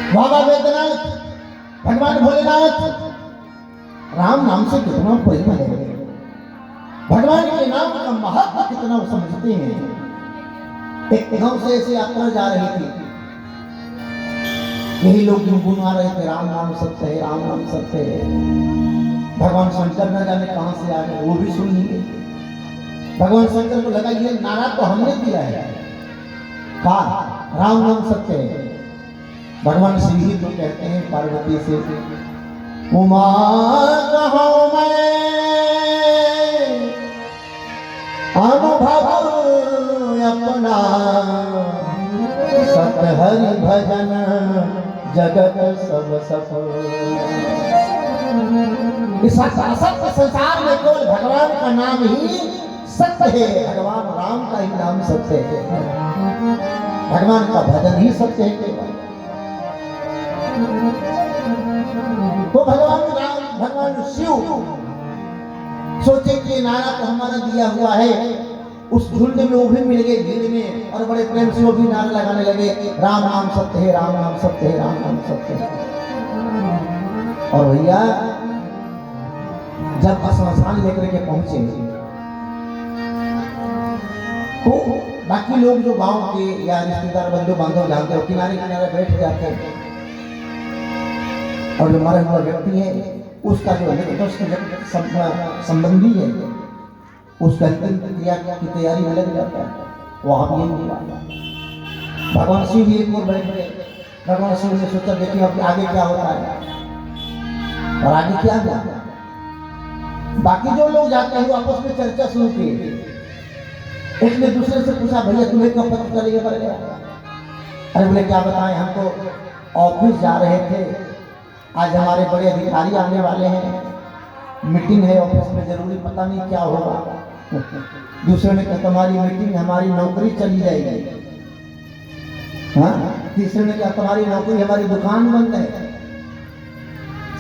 बाबा वेदनाथ, भगवान भोलेनाथ, राम नाम से कितना प्रेम है, भगवान के नाम का महत्व कितना वो समझते हैं। एक गांव से ऐसे यात्रा जा रही थी, यही लोग गुनगुना रहे थे, राम नाम सत्य है, राम नाम सत्य है। भगवान शंकर न जाने कहां से आ गए, वो भी सुन लिए। भगवान शंकर को लगा ये नारा तो हमने दिया है, कहा राम नाम सत्य है। भगवान शिव ही तो कहते हैं पार्वती से, उमा कहूं मैं अनुभव अपना, सत हरि भजन जगत सब सफल। इस सत्य संसार में केवल भगवान का नाम ही सत्य है, भगवान राम का ही नाम सत्य है, भगवान का भजन ही सत्य है केवल। तो भगवान राम, भगवान शिव सोचे कि नारा तो हमारा दिया हुआ है, उस झुंड में वो भी मिल गए भीड़ में, और बड़े प्रेम से वो भी नारा लगाने लगे, राम नाम सत्य है, राम नाम सत्य है, राम नाम सत्य है। और भैया जब स्मशान लेकर के पहुंचे तो बाकी लोग जो गांव के या रिश्तेदार बंधु बांधव जानते हो, किनारे किनारे बैठ जाते हैं, और जो मरा हुआ व्यक्ति है उसका जो संबंधी है उसका अंतिम क्रिया की तैयारी में लग जाता है। वहां भी यही हुआ। भगवान शिव भी एक और बैठ गए। भगवान शिव ने सोचा देखिए अब आगे क्या होता है, और आगे क्या हुआ। बाकी जो लोग जाते हैं वो आपस में चर्चा शुरू की। एक ने दूसरे से पूछा, भैया तुम्हें कब पता चलेगा मर गया? अरे बोले क्या बताएं, हम तो ऑफिस जा रहे थे, आज हमारे बड़े अधिकारी आने वाले हैं, मीटिंग है ऑफिस में, जरूरी पता नहीं क्या होगा। दूसरे ने कहा तुम्हारी मीटिंग, हमारी नौकरी चली जाएगी। हाँ, तीसरे ने कहा तुम्हारी नौकरी, हमारी दुकान बंद है।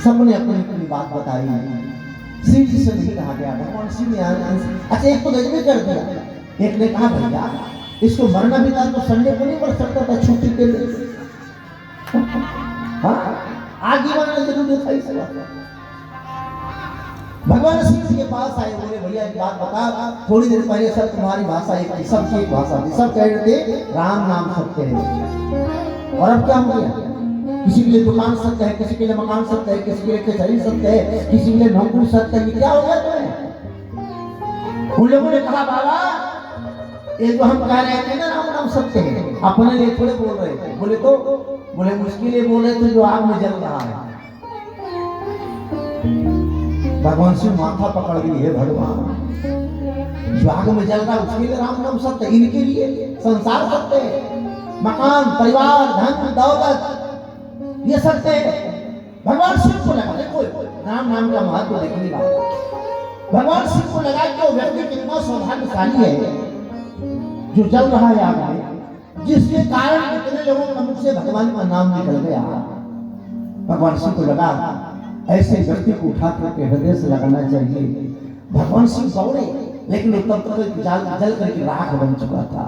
सबने अपनी अपनी बात बताई। शिव जी से नहीं कहा गया, भगवान शिव ने अच्छा एक तो गजबे कर दिया। एक ने कहा भैया इसको मरना भी था तो संडे को नहीं मर सकता था छुट्टी के लिए। हाँ, आगे मरना जरूरी था इस बात। भगवान शिव के पास आए, बोले भैया एक बात बता, थोड़ी देर पहले सर तुम्हारी भाषा एक थी, सबकी एक भाषा थी, सब कह रहे थे राम नाम सत्य है, और अब क्या हो गया? किसी के लिए दुकान सत्य है, किसी के लिए मकान सत्य है, किसी के लिए शरीर सत्य है, किसी के लिए नौकरी सत्य है, क्या हो गया तुम्हें? उन लोगों ने कहा बाबा ये जो हम कह रहे थे ना राम नाम सत्य है, अपने लिए थोड़े बोल रहे थे। बोले मुश्किल है बोले तो जो आग में जल रहा है। भगवान शिव माथा पकड़ ली है, भगवान जो आग में जल रहा है उसके लिए राम नाम सत्य, इनके लिए संसार सत्य है, मकान परिवार धन दौलत ये सत्य है। भगवान शिव को लगा देखो राम नाम का महत्व देखने का, भगवान शिव को लगा कि वो व्यक्ति कितना सौभाग्यशाली है जो जल रहा है आग में, जिसके कारण कितने लोगों के मुख से भगवान का नाम निकल गया। भगवान शिव को लगा ऐसे व्यक्ति को उठा करके हृदय से लगाना चाहिए। भगवान शिव दौड़े, लेकिन तब तक जल करके राख बन चुका था।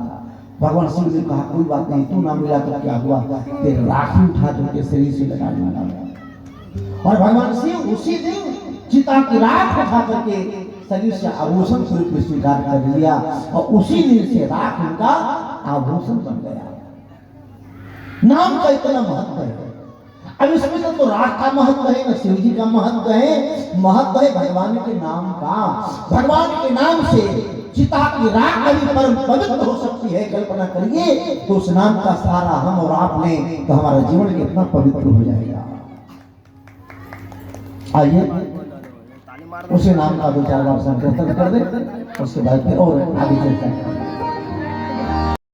भगवान शिव ने कहा कोई बात नहीं, तू ना मिला तो क्या हुआ, तेरे राख ही उठा करके शरीर से लगा दूंगा। और भगवान शिव उसी दिन चिता की राख उठा करके शरीर से आभूषण स्वरूप में स्वीकार कर लिया, और उसी दिन से राख उनका आभूषण बन गया। नाम का इतना महत्व है। अब इसमें तो राख का महत्व है ना शिव जी का महत्व है, महत्व है भगवान के नाम का। भगवान के नाम से चिता की राख कभी परम पवित्र हो सकती है। कल्पना करिए तो उस नाम का सहारा हम और आप लें तो हमारा जीवन कितना पवित्र हो जाएगा। आइए उसी नाम का दो चार बार संकीर्तन कर दे, उसके बाद फिर और आगे चलते हैं।